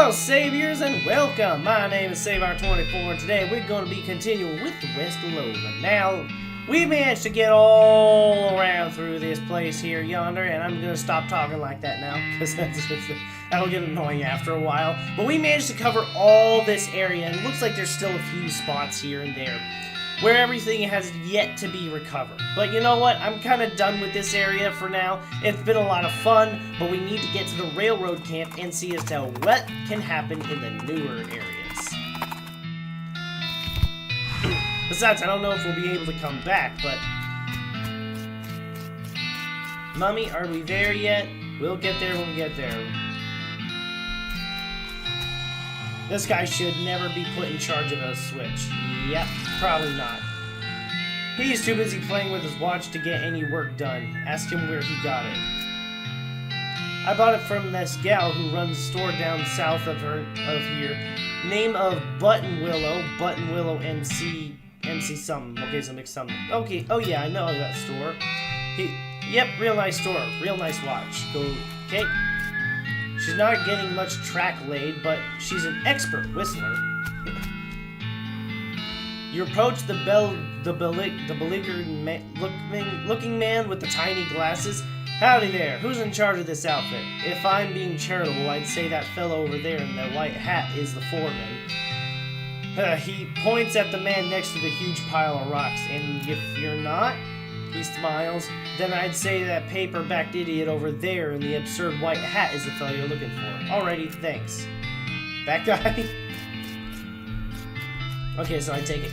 Well, saviors, and welcome! My name is Seivar24, and today we're going to be continuing with the rest of Loathing. Now, we managed to get all around through this place here yonder, and I'm going to stop talking like that now, because that'll get annoying after a while. But we managed to cover all this area, and it looks like there's still a few spots here and there where everything has yet to be recovered. But you know what? I'm kind of done with this area for now. It's been a lot of fun, but we need to get to the railroad camp and see as to what can happen in the newer areas. Besides, I don't know if we'll be able to come back, but... Mummy, are we there yet? We'll get there when we get there. This guy should never be put in charge of a switch. Yep, probably not. He's too busy playing with his watch to get any work done. Ask him where he got it. I bought it from this gal who runs a store down south of here. Name of Button Willow MC something. Okay, so mix something. Okay, oh yeah, I know that store. Yep, real nice store, real nice watch. Okay. She's not getting much track laid, but she's an expert whistler. You approach the beleaguered looking man with the tiny glasses. Howdy there, who's in charge of this outfit? If I'm being charitable, I'd say that fellow over there in the white hat is the foreman. He points at the man next to the huge pile of rocks, and if you're not, he smiles, then I'd say that paper-backed idiot over there in the absurd white hat is the fellow you're looking for. Alrighty, thanks. That guy? Okay, so I take it.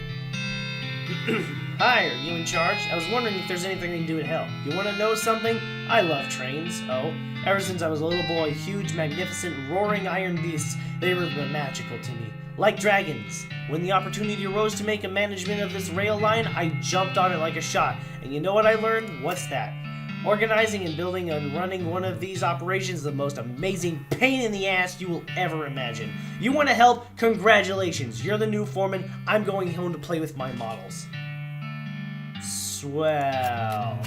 Hi, are you in charge? I was wondering if there's anything I can do to help. You want to know something? I love trains. Oh, ever since I was a little boy, huge, magnificent, roaring iron beasts, they were magical to me. Like dragons. When the opportunity arose to make a management of this rail line, I jumped on it like a shot. And you know what I learned? What's that? Organizing and building and running one of these operations is the most amazing pain in the ass you will ever imagine. You want to help? Congratulations. You're the new foreman. I'm going home to play with my models. Swell.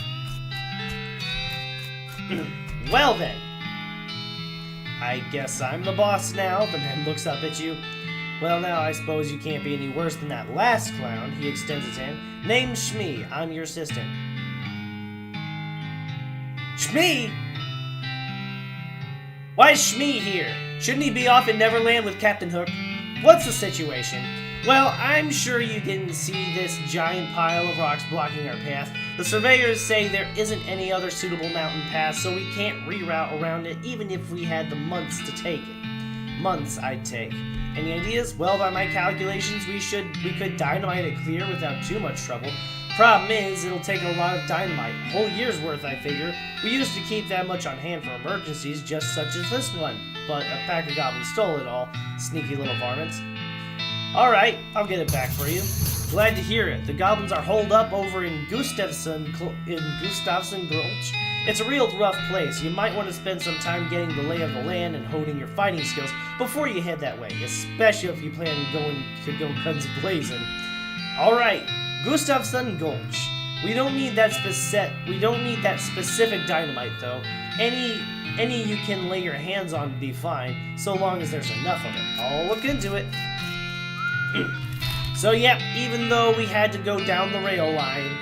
Well then. I guess I'm the boss now. The man looks up at you. Well, now I suppose you can't be any worse than that last clown. He extends his hand. Name's Shmee. I'm your assistant. Shmee? Why is Shmee here? Shouldn't he be off in Neverland with Captain Hook? What's the situation? Well, I'm sure you didn't see this giant pile of rocks blocking our path. The surveyors say there isn't any other suitable mountain pass, so we can't reroute around it even if we had the months to take it. Months, I'd take. Any ideas? Well, by my calculations, we could dynamite it clear without too much trouble. Problem is, it'll take a lot of dynamite. A whole year's worth, I figure. We used to keep that much on hand for emergencies, just such as this one. But a pack of goblins stole it all. Sneaky little varmints. Alright, I'll get it back for you. Glad to hear it. The goblins are holed up over in Gustafsson Gulch. It's a real rough place. You might want to spend some time getting the lay of the land and honing your fighting skills before you head that way, especially if you plan on going to go guns blazing. Alright, Gustafsson Gulch. We don't need that specific dynamite though. Any you can lay your hands on would be fine, so long as there's enough of it. I'll look into it. So yep, even though we had to go down the rail line,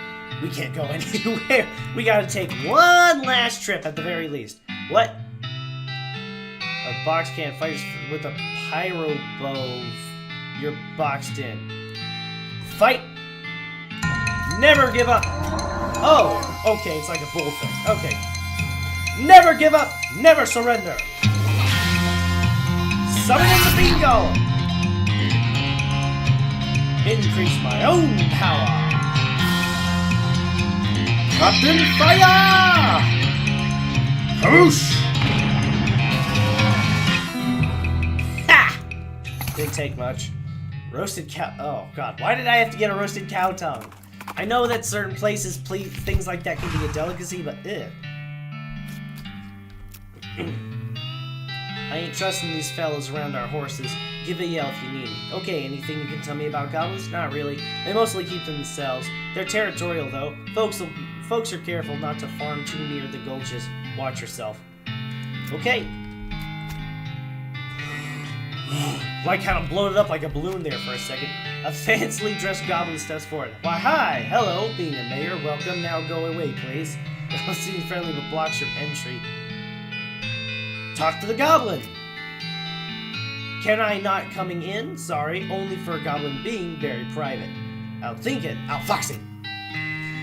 we can't go anywhere. We gotta take one last trip at the very least. What? A box can't fight with a pyro bow. You're boxed in. Fight! Never give up! Oh, okay, it's like a bull thing. Okay. Never give up! Never surrender! Summon in the bingo! Increase my own power! Captain Fire! Whoosh! Ha! Didn't take much. Roasted cow. Oh god, why did I have to get a roasted cow tongue? I know that certain places things like that can be a delicacy, but ugh. I ain't trusting these fellas around our horses. Give a yell if you need me. Okay, anything you can tell me about goblins? Not really. They mostly keep to themselves. They're territorial though. Folks are careful not to farm too near the gulches. Watch yourself. Okay. Well, I kind of bloated up like a balloon there for a second. A fancily dressed goblin steps forward. Why, hi, hello, being a mayor, welcome, now go away, please. Seem friendly but blocks your entry. Talk to the goblin. Can I not coming in? Sorry, only for a goblin being very private. Outthinking, outfoxing.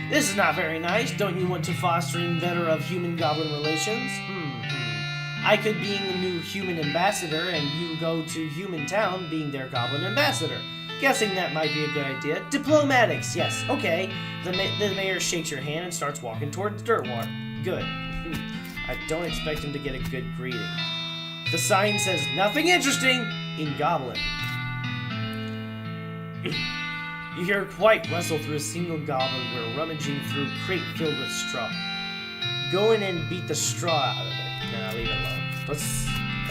This is not very nice. Don't you want to fostering better of human-goblin relations? I could being the new human ambassador, and you go to human town being their goblin ambassador. Guessing that might be a good idea. Diplomatics, yes, okay. The mayor shakes your hand and starts walking towards Dirtwater. Good. I don't expect him to get a good greeting. The sign says, nothing interesting in Goblin. You hear a quiet rustle through a single goblin where rummaging through a crate filled with straw. Go in and beat the straw out of it. Nah, leave it alone. Let's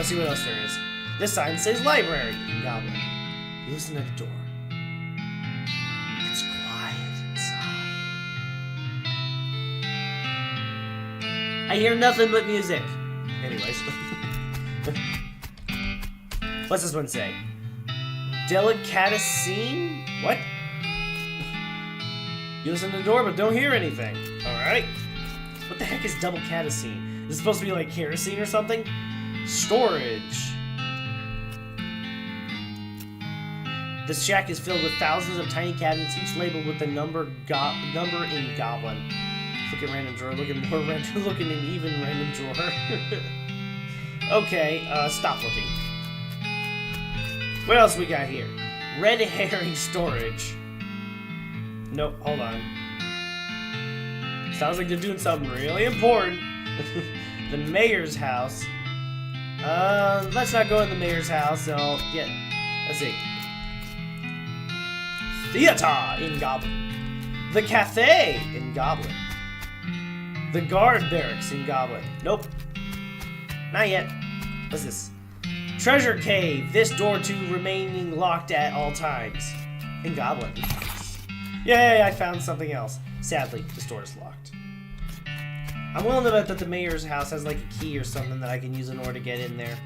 see what else there is. This sign says library in Goblin. You listen to the door. It's quiet inside. I hear nothing but music. Anyways. What's this one say? Delicatessen? What? You listen to the door but don't hear anything. Alright. What the heck is delicatessen? Is it supposed to be like kerosene or something? Storage. This shack is filled with thousands of tiny cabinets, each labeled with the number in Goblin. Look at random drawer. Look at more random. Look at an even random drawer. Okay, stop looking. What else we got here? Red herring storage. Nope, hold on. Sounds like they're doing something really important. The mayor's house. Let's not go in the mayor's house. So, yeah, let's see. Theater in Goblin. The cafe in Goblin. The guard barracks in Goblin. Nope. Not yet. What's this? Treasure cave. This door to remaining locked at all times. In Goblin. Yay, I found something else. Sadly, this door is locked. I'm willing to bet that the mayor's house has like a key or something that I can use in order to get in there.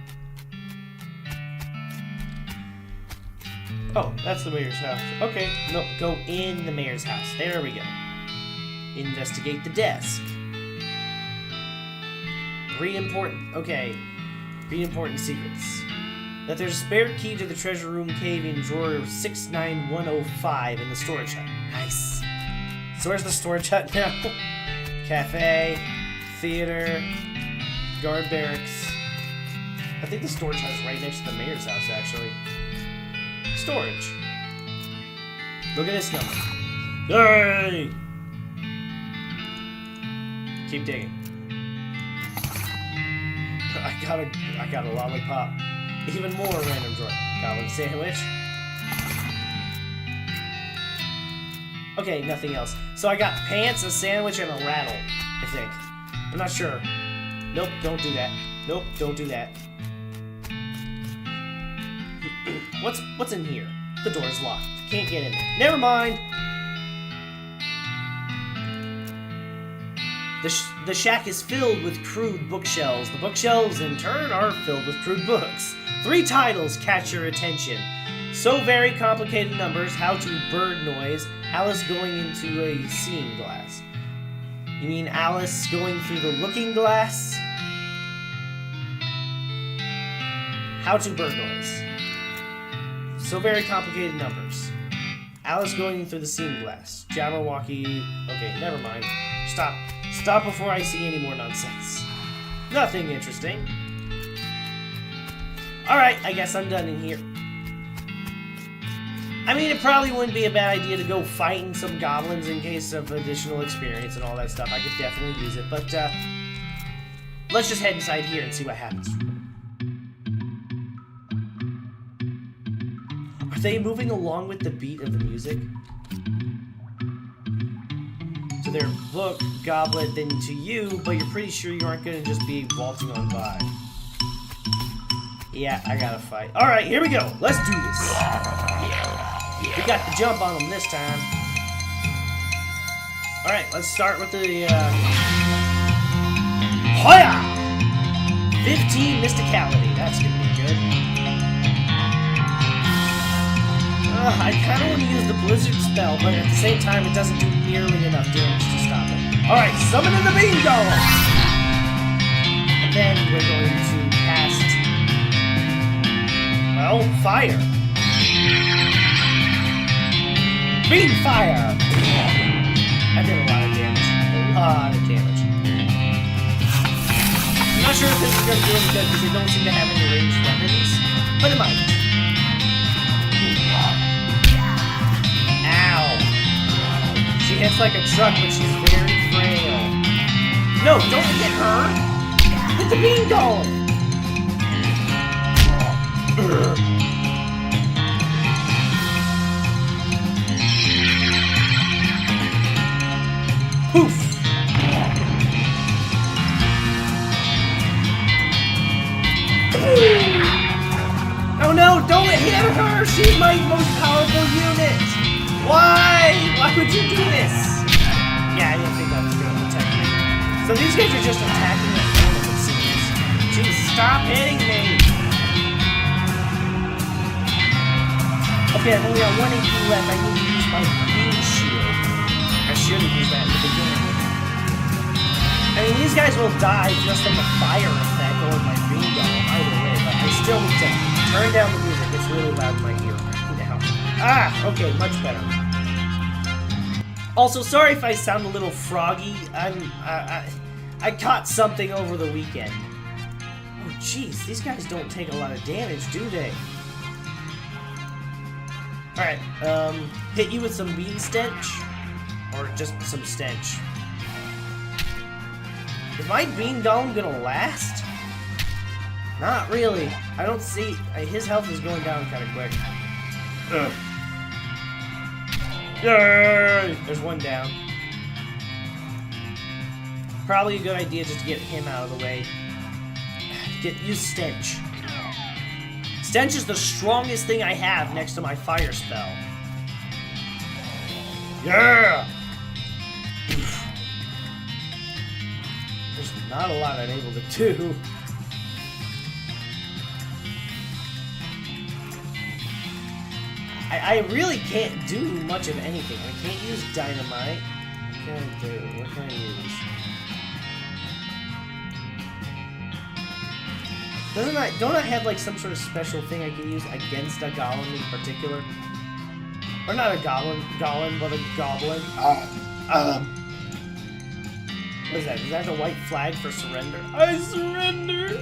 Oh, that's the mayor's house. Okay, no, go in the mayor's house. There we go. Investigate the desk. Read important, okay. Read important secrets. That there's a spare key to the treasure room cave in drawer 69105 in the storage hut. Nice. So where's the storage hut now? Cafe, theater, guard barracks. I think the storage hut is right next to the mayor's house, actually. Storage. Look at this number. Yay! Keep digging. I got a lollipop. Even more random drawer. Goblin sandwich. Okay, nothing else. So I got pants, a sandwich, and a rattle, I think. I'm not sure. Nope, don't do that. Nope, don't do that. What's in here? The door's locked. Can't get in there. Never mind. The shack is filled with crude bookshelves. The bookshelves, in turn, are filled with crude books. 3 titles catch your attention. So Very Complicated Numbers, How to Bird Noise, Alice Going into a Seeing Glass. You mean Alice going through the looking glass? How to Bird Noise. So Very Complicated Numbers. Alice Going through the Seeing Glass. Jabberwocky. Okay, never mind. Stop. Stop before I see any more nonsense. Nothing interesting. Alright, I guess I'm done in here. I mean, it probably wouldn't be a bad idea to go fighting some goblins in case of additional experience and all that stuff. I could definitely use it, but let's just head inside here and see what happens. Are they moving along with the beat of the music? To their book, Goblet, then to you, but you're pretty sure you aren't going to just be waltzing on by. Yeah, I gotta fight. Alright, here we go. Let's do this. We got the jump on them this time. Alright, let's start with the, Hoya! 15 Mysticality. That's gonna be good. going to use the Blizzard spell, but at the same time, it doesn't do nearly enough damage to stop it. Alright, summon in the bean golem! And then we're going to cast... well, fire. Bean fire! I did a lot of damage. A lot of damage. I'm not sure if this is going to do any good because they don't seem to have any ranged weapons, but it might. Ow! She hits like a truck, but she's very frail. No, don't hit her! Hit the bean golem! Poof! Oh no, don't hit her! She's my most powerful unit! Why? Why would you do this? Yeah, I didn't think that was going to protect me. So these guys are just attacking the animal, it seems. Jeez, stop hitting me! Okay, I've only got 1 AP left. I need to use my beam shield. I should have used that at the beginning. I mean, these guys will die just from the fire effect or my beam golem, either way, but I still need to turn down the music. It's really loud in my ear now. Ah, okay, much better. Also, sorry if I sound a little froggy. I caught something over the weekend. Oh, jeez, these guys don't take a lot of damage, do they? Alright, hit you with some bean stench? Or just some stench? Is my bean golem gonna last? Not really. I don't see... his health is going down kind of quick. Yay! There's one down. Probably a good idea just to get him out of the way. Use stench. Stench is the strongest thing I have next to my fire spell. Yeah! There's not a lot I'm able to do. I really can't do much of anything. I can't use dynamite. What can I do? What can I use? Don't I have like some sort of special thing I can use against a golem in particular? Or not a golem, but a goblin. What is that? Is that a white flag for surrender? I surrender!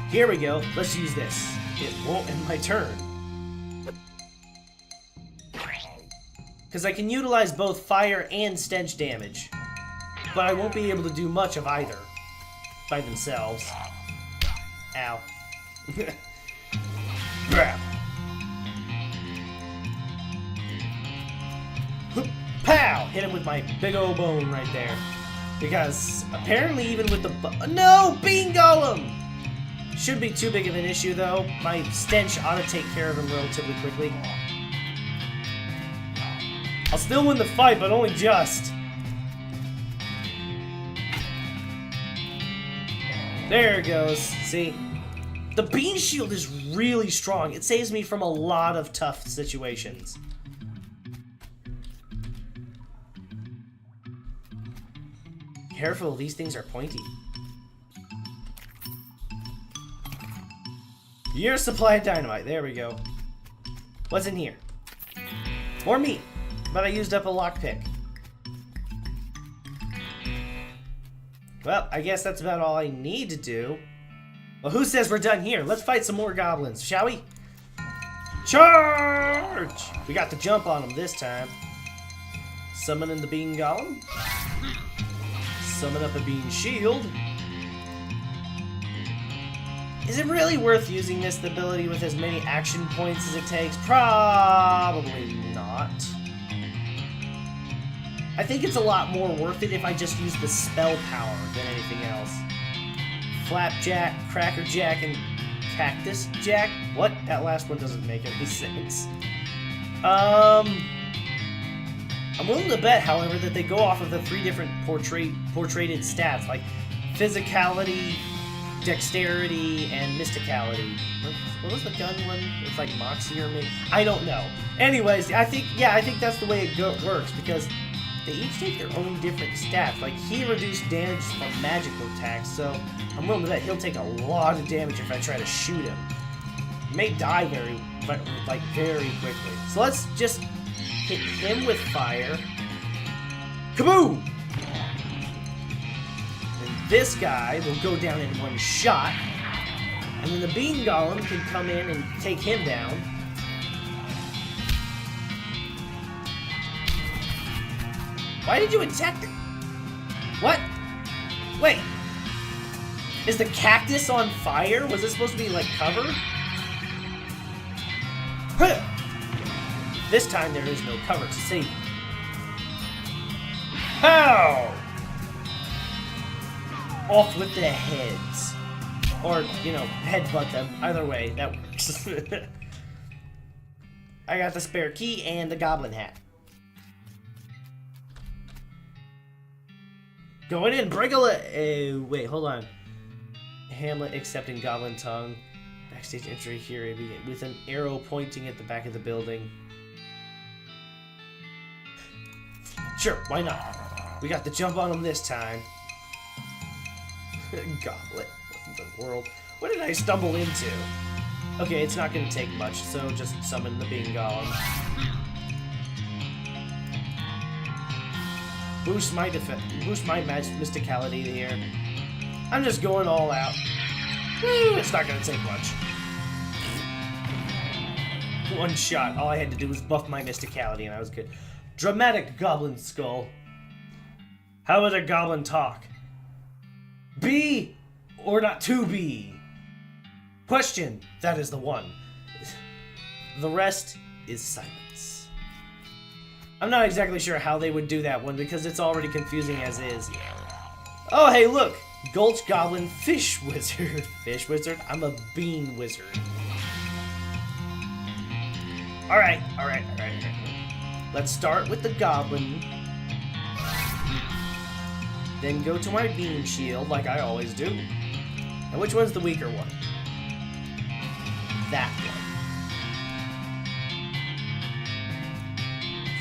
Here we go. Let's use this. It won't end my turn. Because I can utilize both fire and stench damage. But I won't be able to do much of either. By themselves. Ow. Pow! Hit him with my big old bone right there. Because apparently even with the no! Bean Golem! Shouldn't be too big of an issue though. My stench ought to take care of him relatively quickly. I'll still win the fight, but only just. There it goes. See? The bean shield is really strong. It saves me from a lot of tough situations. Careful, these things are pointy. Year supply of dynamite. There we go. What's in here? More meat. But I used up a lockpick. Well, I guess that's about all I need to do. Well, who says we're done here? Let's fight some more goblins, shall we? Charge! We got the jump on them this time. Summoning the bean golem. Summon up a bean shield. Is it really worth using this ability with as many action points as it takes? Probably not. I think it's a lot more worth it if I just use the spell power than anything else. Flapjack, Crackerjack, and Cactus Jack? What? That last one doesn't make any sense. I'm willing to bet, however, that they go off of the 3 different portrayed stats, like physicality, dexterity and mysticality. What was the gun one? It's like Moxie or maybe? I don't know. Anyways, I think that's the way it works, because they each take their own different stats. Like, he reduced damage from magical attacks, so I'm willing to bet he'll take a lot of damage if I try to shoot him. He may die very quickly. So let's just hit him with fire. Kaboom! And this guy will go down in one shot. And then the bean golem can come in and take him down. Why did you attack the... What? Wait. Is the cactus on fire? Was it supposed to be, like, cover? This time there is no cover to save. How? Off with the heads. Or, you know, headbutt them. Either way, that works. I got the spare key and the goblin hat. Going in, wait, hold on. Hamlet accepting goblin tongue. Backstage entry here with an arrow pointing at the back of the building. Sure, why not? We got the jump on him this time. Goblet. What in the world? What did I stumble into? Okay, it's not gonna take much, so just summon the bean golem. Boost my mysticality here. I'm just going all out. It's not gonna take much. One shot. All I had to do was buff my mysticality and I was good. Dramatic goblin skull. How would a goblin talk? Be or not to be? Question. That is the one. The rest is silence. I'm not exactly sure how they would do that one because it's already confusing as is. Oh, hey, look. Gulch Goblin Fish Wizard. Fish Wizard? I'm a bean wizard. Alright. Let's start with the goblin. Then go to my bean shield like I always do. And which one's the weaker one? That one.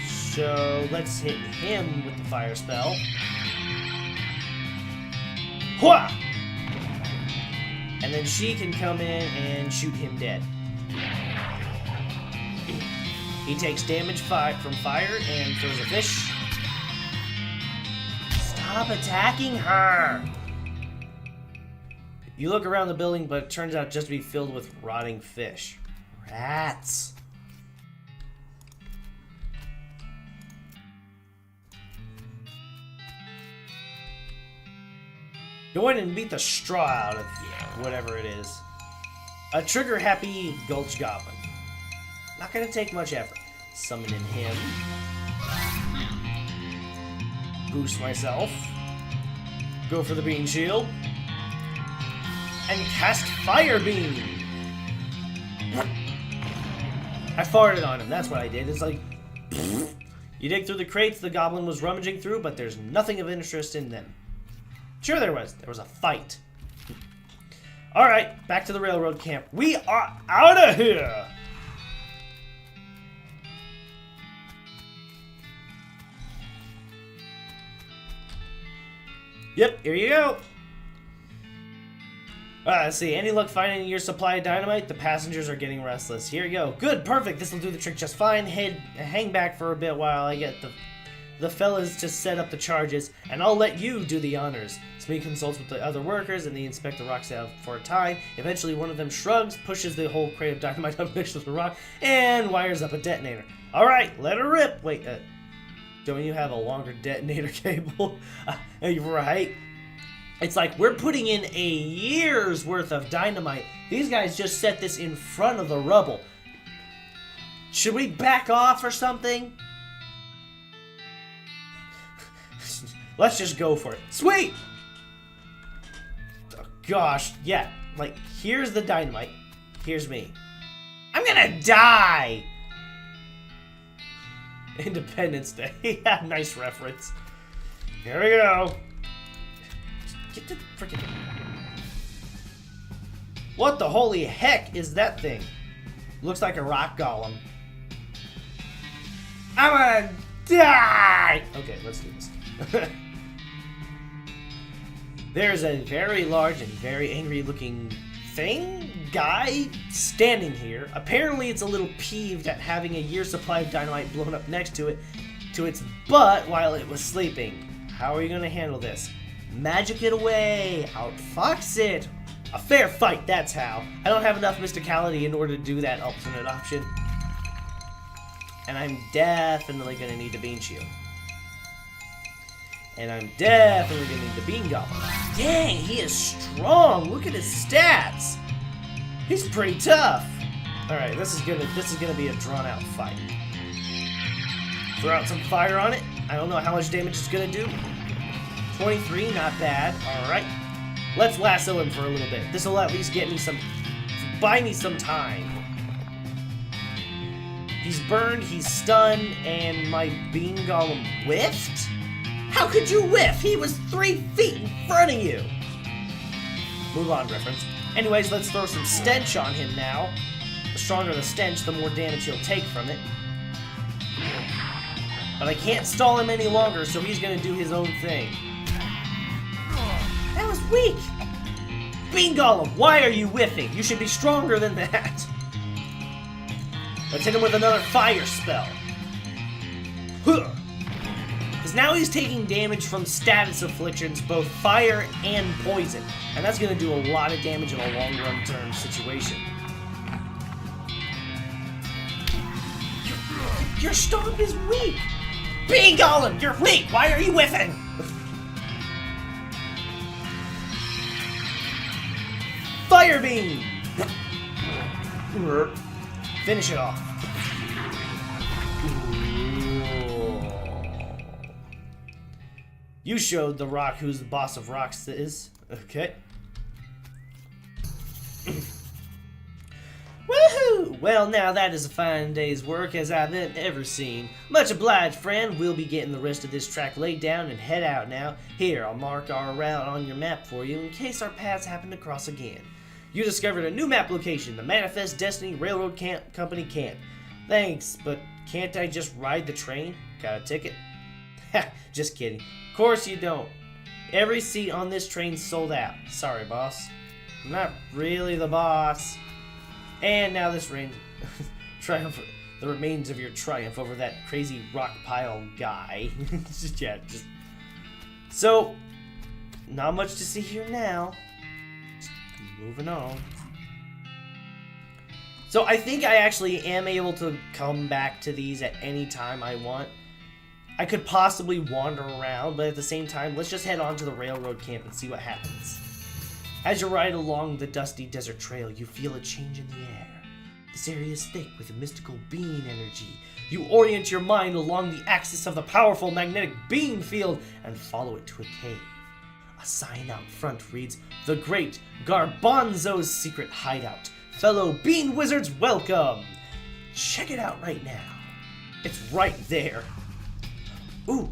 So let's hit him with the fire spell. Hwah! And then she can come in and shoot him dead. He takes damage from fire and throws a fish. Stop attacking her! You look around the building, but it turns out just to be filled with rotting fish. Rats. Go in and beat the straw out of whatever it is. A trigger-happy Gulch Goblin. Not gonna take much effort. Summoning him. Boost myself. Go for the bean shield. And cast Fire Beam! I farted on him, that's what I did. It's like... You dig through the crates the goblin was rummaging through, but there's nothing of interest in them. Sure there was. There was a fight. Alright, back to the railroad camp. We are out of here! Yep, here you go. Let's see. Any luck finding your supply of dynamite? The passengers are getting restless. Here you go. Good, perfect. This will do the trick just fine. Hang back for a bit while I get the fellas to set up the charges, and I'll let you do the honors. Smee consults with the other workers, and they inspect the rocks out for a time. Eventually, one of them shrugs, pushes the whole crate of dynamite up next to the rock, and wires up a detonator. All right, let her rip. Wait, don't you have a longer detonator cable? You're right. It's like we're putting in a year's worth of dynamite. These guys just set this in front of the rubble. Should we back off or something? Let's just go for it. Sweet! Oh, gosh, yeah. Like, here's the dynamite. Here's me. I'm gonna die! Independence Day. Yeah, nice reference. Here we go. Get the freaking... What the holy heck is that thing? Looks like a rock golem. I'm gonna die! Okay, let's do this. There's a very large and very angry looking guy standing here. Apparently it's a little peeved at having a year's supply of dynamite blown up next to its butt while it was sleeping. How are you gonna handle this? Magic it away! Outfox it! A fair fight, that's how. I don't have enough mysticality in order to do that alternate option. And I'm definitely gonna need the bean shield. And I'm definitely gonna need the bean goblin. Dang, he is strong. Look at his stats. He's pretty tough. All right, this is gonna be a drawn-out fight. Throw out some fire on it. I don't know how much damage it's gonna do. 23, not bad. All right, let's lasso him for a little bit. This will at least get me buy me some time. He's burned, he's stunned, and my bean golem whiffed? How could you whiff? He was 3 feet in front of you. Mulan reference. Anyways, let's throw some stench on him now. The stronger the stench, the more damage he'll take from it. But I can't stall him any longer, so he's gonna do his own thing. That was weak. Bean Golem, why are you whiffing? You should be stronger than that. Let's hit him with another fire spell. Huh. Because now he's taking damage from status afflictions, both fire and poison. And that's going to do a lot of damage in a long-run term situation. Your stomp is weak! Bean Golem, you're weak! Why are you whiffing? Fire Beam! Finish it off. You showed the rock who's the boss of rocks is. Okay. Woohoo! Well, now that is a fine day's work as I've ever seen. Much obliged, friend. We'll be getting the rest of this track laid down and head out now. Here, I'll mark our route on your map for you in case our paths happen to cross again. You discovered a new map location, the Manifest Destiny Railroad Company Camp. Thanks, but can't I just ride the train? Got a ticket? Ha, just kidding. Of course you don't. Every seat on this train's sold out. Sorry, boss. I'm not really the boss. And now this triumph, the remains of your triumph over that crazy rock pile guy. So, not much to see here now. Just moving on. So I think I actually am able to come back to these at any time I want. I could possibly wander around, but at the same time, let's just head on to the railroad camp and see what happens. As you ride along the dusty desert trail, you feel a change in the air. This area is thick with a mystical bean energy. You orient your mind along the axis of the powerful magnetic bean field and follow it to a cave. A sign out front reads, "The Great Garbanzo's Secret Hideout. Fellow bean wizards, welcome!" Check it out right now. It's right there. Ooh.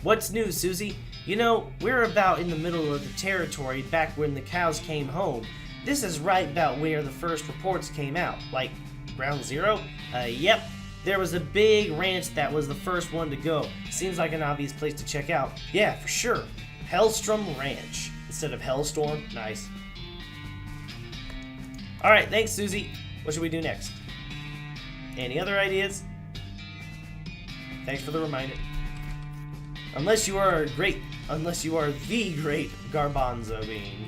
What's new, Susie? You know, we're about in the middle of the territory back when the cows came home. This is right about where the first reports came out. Like, ground zero? Yep. There was a big ranch that was the first one to go. Seems like an obvious place to check out. Yeah, for sure. Hellstrom Ranch. Instead of Hellstorm. Nice. Alright, thanks, Susie. What should we do next? Any other ideas? Thanks for the reminder. Unless you are the great Garbanzo bean.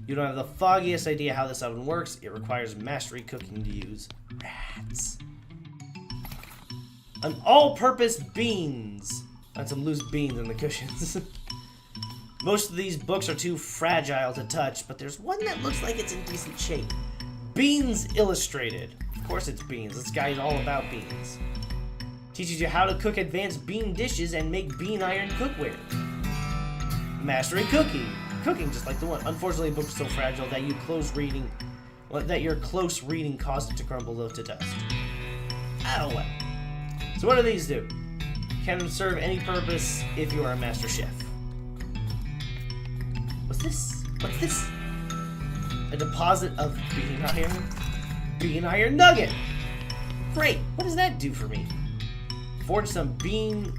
You don't have the foggiest idea how this oven works. It requires mastery cooking to use. Rats. An all-purpose beans. And some loose beans in the cushions. Most of these books are too fragile to touch, but there's one that looks like it's in decent shape. Beans Illustrated. Of course it's beans. This guy is all about beans. Teaches you how to cook advanced bean dishes and make bean iron cookware. Mastery cooking. Cooking just like the one. Unfortunately, the book is so fragile that your close reading caused it to crumble to dust. Oh well. So what do these do? can serve any purpose if you are a master chef. What's this? What's this? A deposit of bean iron? Bean iron nugget! Great! What does that do for me? Forge some bean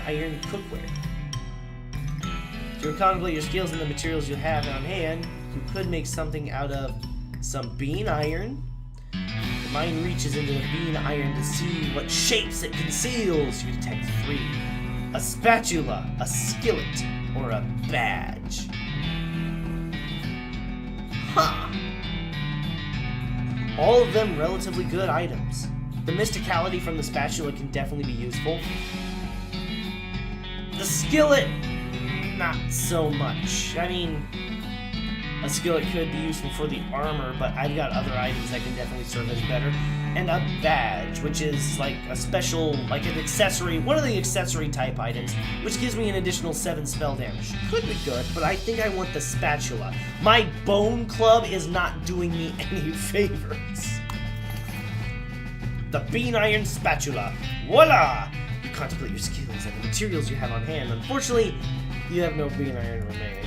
iron cookware. To contemplate your skills and the materials you have on hand, you could make something out of some bean iron. The mind reaches into the bean iron to see what shapes it conceals. You detect 3. A spatula, a skillet, or a badge. Huh. All of them relatively good items. The mysticality from the spatula can definitely be useful. The skillet, not so much. I mean, a skillet could be useful for the armor, but I've got other items that can definitely serve as better. And a badge, which is like a special, like an accessory, one of the accessory type items, which gives me an additional 7 spell damage. Could be good, but I think I want the spatula. My bone club is not doing me any favors. The bean iron spatula. Voila! You contemplate your skills and the materials you have on hand. Unfortunately, you have no bean iron remaining.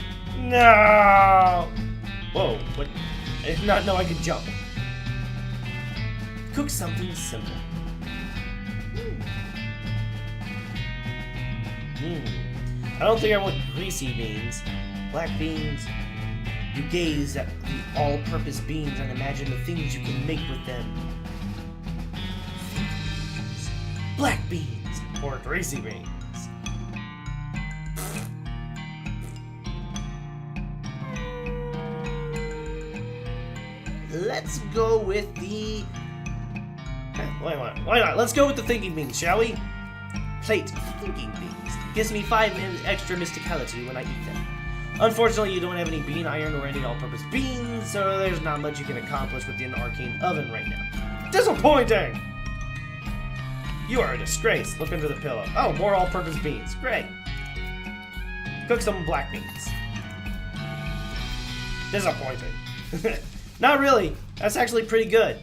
No! Whoa, what? I did not know I could jump. Cook something simple. I don't think I want greasy beans. Black beans. You gaze at the all-purpose beans and imagine the things you can make with them. Black beans or greasy beans. Let's go with the... Why not? Let's go with the thinking beans, shall we? Plate of thinking beans. Gives me 5 extra mysticality when I eat them. Unfortunately, you don't have any bean iron or any all-purpose beans, so there's not much you can accomplish with an arcane oven right now. Disappointing! You are a disgrace. Look under the pillow. Oh, more all-purpose beans. Great. Cook some black beans. Disappointing. Not really. That's actually pretty good.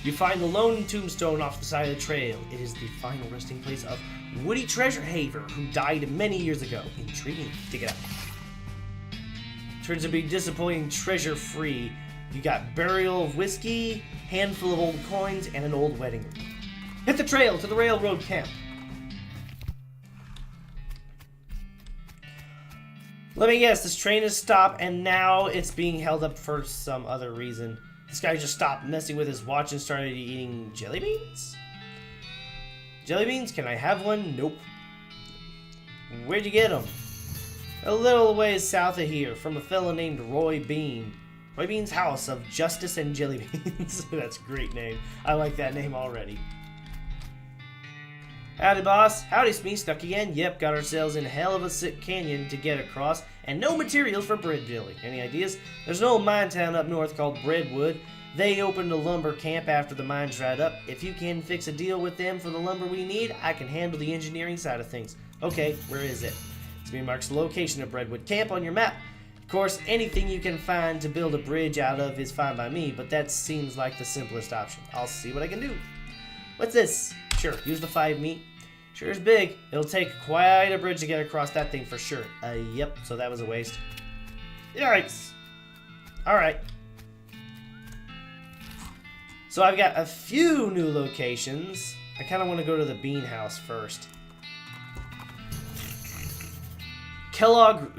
You find the lone tombstone off the side of the trail. It is the final resting place of Woody Treasure Haver, who died many years ago. Intriguing. Dig it out. Turns to be disappointing treasure-free. You got burial of whiskey, handful of old coins, and an old wedding ring. Hit the trail to the railroad camp. Let me guess, this train has stopped and now it's being held up for some other reason. This guy just stopped messing with his watch and started eating jelly beans? Jelly beans? Can I have one? Nope. Where'd you get them? A little ways south of here, from a fellow named Roy Bean. Roy Bean's House of Justice and Jelly Beans. That's a great name. I like that name already. Howdy, boss. Howdy, Smee. Stuck again? Yep, got ourselves in a hell of a sick canyon to get across, and no materials for bread jelly. Any ideas? There's an old mine town up north called Breadwood. They opened a lumber camp after the mines dried up. If you can fix a deal with them for the lumber we need, I can handle the engineering side of things. Okay, where is it? Smee marks the location of Breadwood Camp on your map. Of course, anything you can find to build a bridge out of is fine by me, but that seems like the simplest option. I'll see what I can do. What's this? Sure, use the 5 meat. Sure is big. It'll take quite a bridge to get across that thing for sure. Yep, so that was a waste. Yikes. Alright. So I've got a few new locations. I kind of want to go to the bean house first. Kellogg.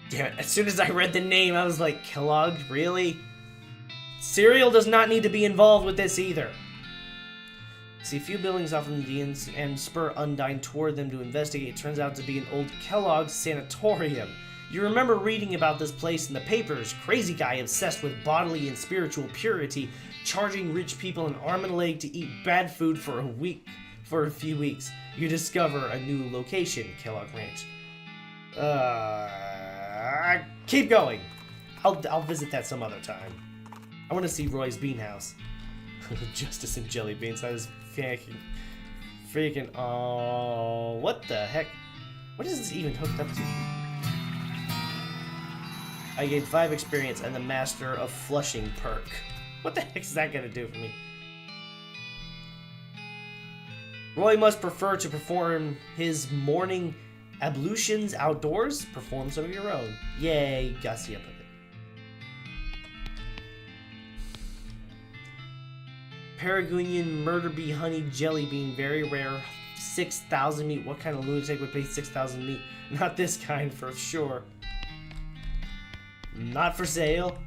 Damn it, as soon as I read the name, I was like, Kellogg? Really? Cereal does not need to be involved with this either. See a few buildings off in the ends and spur Undyne toward them to investigate. It turns out to be an old Kellogg sanatorium. You remember reading about this place in the papers. Crazy guy obsessed with bodily and spiritual purity, charging rich people an arm and a leg to eat bad food for a few weeks. You discover a new location, Kellogg Ranch. Keep going. I'll visit that some other time. I want to see Roy's bean house. Justice and jelly beans. That is freaking. Oh, what the heck? What is this even hooked up to? I gained 5 experience and the Master of Flushing perk. What the heck is that gonna do for me? Roy must prefer to perform his morning ablutions outdoors. Perform some of your own. Yay, gussy up of it. Peruvian murder bee honey jelly bean, very rare. 6,000 meat. What kind of lunatic would pay 6,000 meat? Not this kind for sure. Not for sale.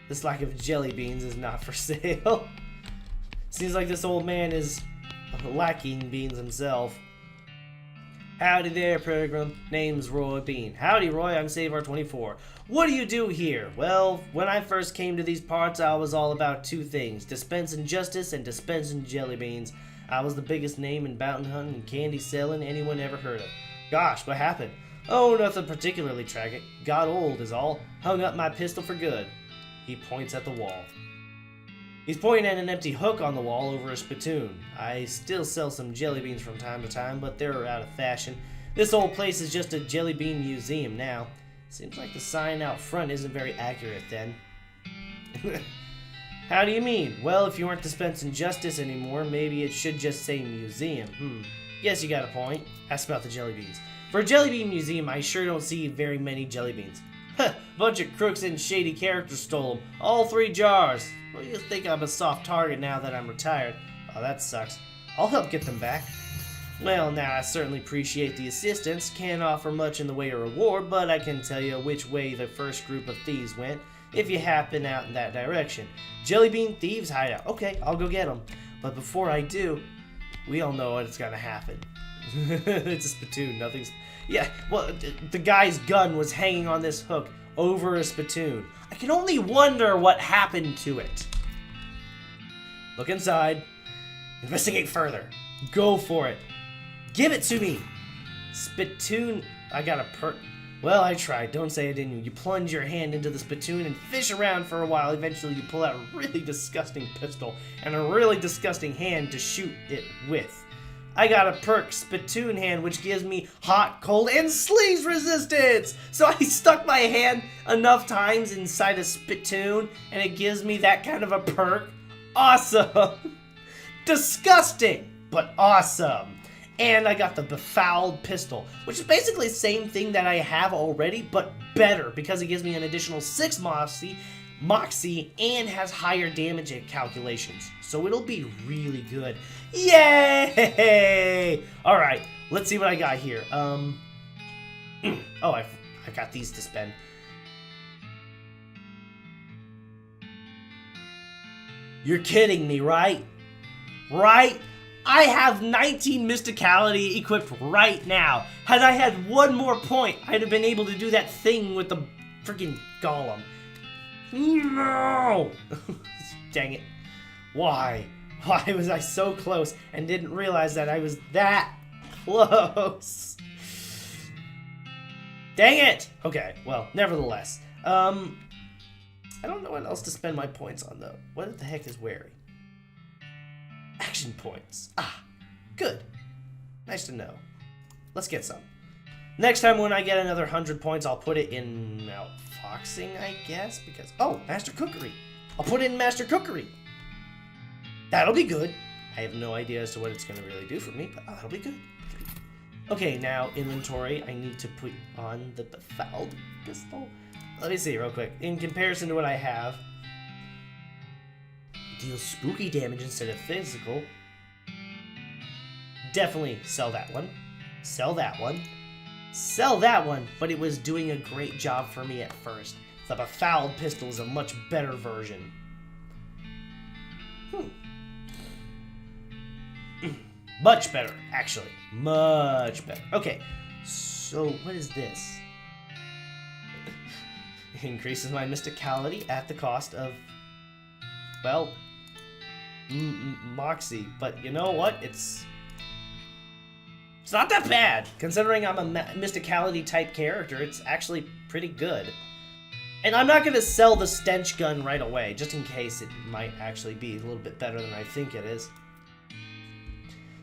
This lack of jelly beans is not for sale. Seems like this old man is lacking beans himself. Howdy there, Pilgrim. Name's Roy Bean. Howdy, Roy. I'm Seivar 24. What do you do here? Well, when I first came to these parts, I was all about two things: dispensing justice and dispensing jelly beans. I was the biggest name in bounty hunting and candy selling anyone ever heard of. Gosh, what happened? Oh, nothing particularly tragic. Got old is all. Hung up my pistol for good. He points at the wall. He's pointing at an empty hook on the wall over a spittoon. I still sell some jelly beans from time to time, but they're out of fashion. This old place is just a jelly bean museum now. Seems like the sign out front isn't very accurate then. How do you mean? Well, if you aren't dispensing justice anymore, maybe it should just say museum. Guess you got a point. Ask about the jelly beans. For a jelly bean museum, I sure don't see very many jelly beans. Bunch of crooks and shady characters stole them. All 3 jars. Well, you think I'm a soft target now that I'm retired. Oh, that sucks. I'll help get them back. Well, now, I certainly appreciate the assistance. Can't offer much in the way of reward, but I can tell you which way the first group of thieves went, if you happen out in that direction. Jelly bean thieves hideout. Okay, I'll go get them. But before I do, we all know what's gonna happen. It's a spittoon, nothing's... Yeah, well, the guy's gun was hanging on this hook over a spittoon. I can only wonder what happened to it. Look inside. Investigate further. Go for it. Give it to me. Spittoon. I got a Well, I tried. Don't say I didn't. You plunge your hand into the spittoon and fish around for a while. Eventually, you pull out a really disgusting pistol and a really disgusting hand to shoot it with. I got a perk spittoon hand, which gives me hot, cold, and sneeze resistance. So I stuck my hand enough times inside a spittoon, and it gives me that kind of a perk. Awesome. Disgusting, but awesome. And I got the befouled pistol, which is basically the same thing that I have already, but better, because it gives me an additional 6 moxie, and has higher damage calculations. So it'll be really good. Yay! Alright, let's see what I got here. Oh, I got these to spend. You're kidding me, right? Right? I have 19 Mysticality equipped right now. Had I had one more point, I'd have been able to do that thing with the freaking golem. No! Dang it. Why? Why was I so close and didn't realize that I was that close? Dang it! Okay, well, nevertheless. I don't know what else to spend my points on, though. What the heck is wary? Action points. Ah, good. Nice to know. Let's get some. Next time when I get another 100 points, I'll put it in outfoxing, I guess, because... Oh, Master Cookery. I'll put it in Master Cookery. That'll be good. I have no idea as to what it's going to really do for me, but that'll be good. Okay, now, inventory. I need to put on the befouled pistol. Let me see real quick. In comparison to what I have, deals spooky damage instead of physical. Definitely sell that one. Sell that one. Sell that one, but it was doing a great job for me at first. The befouled pistol is a much better version. Much better, actually. Much better. Okay, so what is this? Increases my mysticality at the cost of, well, moxie. But you know what? It's not that bad. Considering I'm a mysticality type character, it's actually pretty good. And I'm not going to sell the stench gun right away, just in case it might actually be a little bit better than I think it is.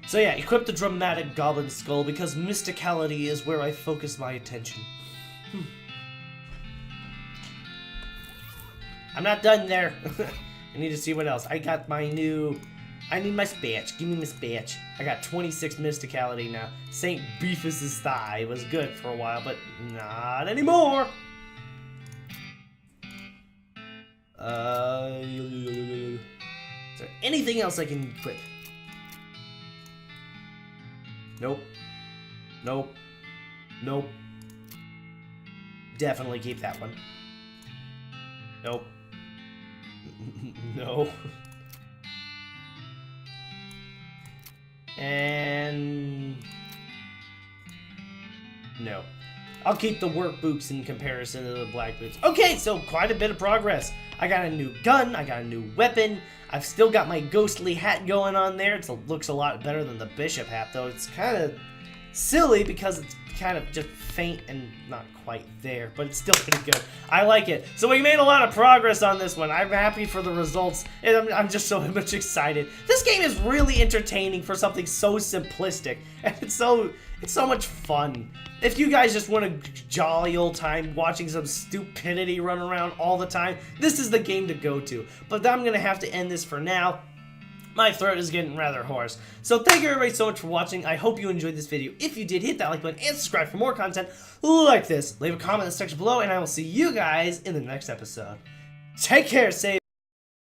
So yeah, equip the dramatic goblin skull, because mysticality is where I focus my attention. I'm not done there. I need to see what else. I got my new... I need my spatch. Give me my spatch. I got 26 mysticality now. St. Beefus's thigh was good for a while, but not anymore. Is there anything else I can equip? Nope. Nope. Nope. Definitely keep that one. Nope. No. And... no. I'll keep the work boots in comparison to the black boots. Okay, so quite a bit of progress. I got a new gun, I got a new weapon, I've still got my ghostly hat going on there. It looks a lot better than the bishop hat, though. It's kind of silly because it's kind of just faint and not quite there, but it's still pretty good. I like it. So we made a lot of progress on this one. I'm happy for the results, and I'm just so much excited. This game is really entertaining for something so simplistic, and it's so much fun. If you guys just want a jolly old time watching some stupidity run around all the time, this is the game to go to. But I'm gonna have to end this for now. My throat is getting rather hoarse. So thank you everybody so much for watching. I hope you enjoyed this video. If you did, hit that like button and subscribe for more content like this. Leave a comment in the section below, and I will see you guys in the next episode. Take care, Seivar.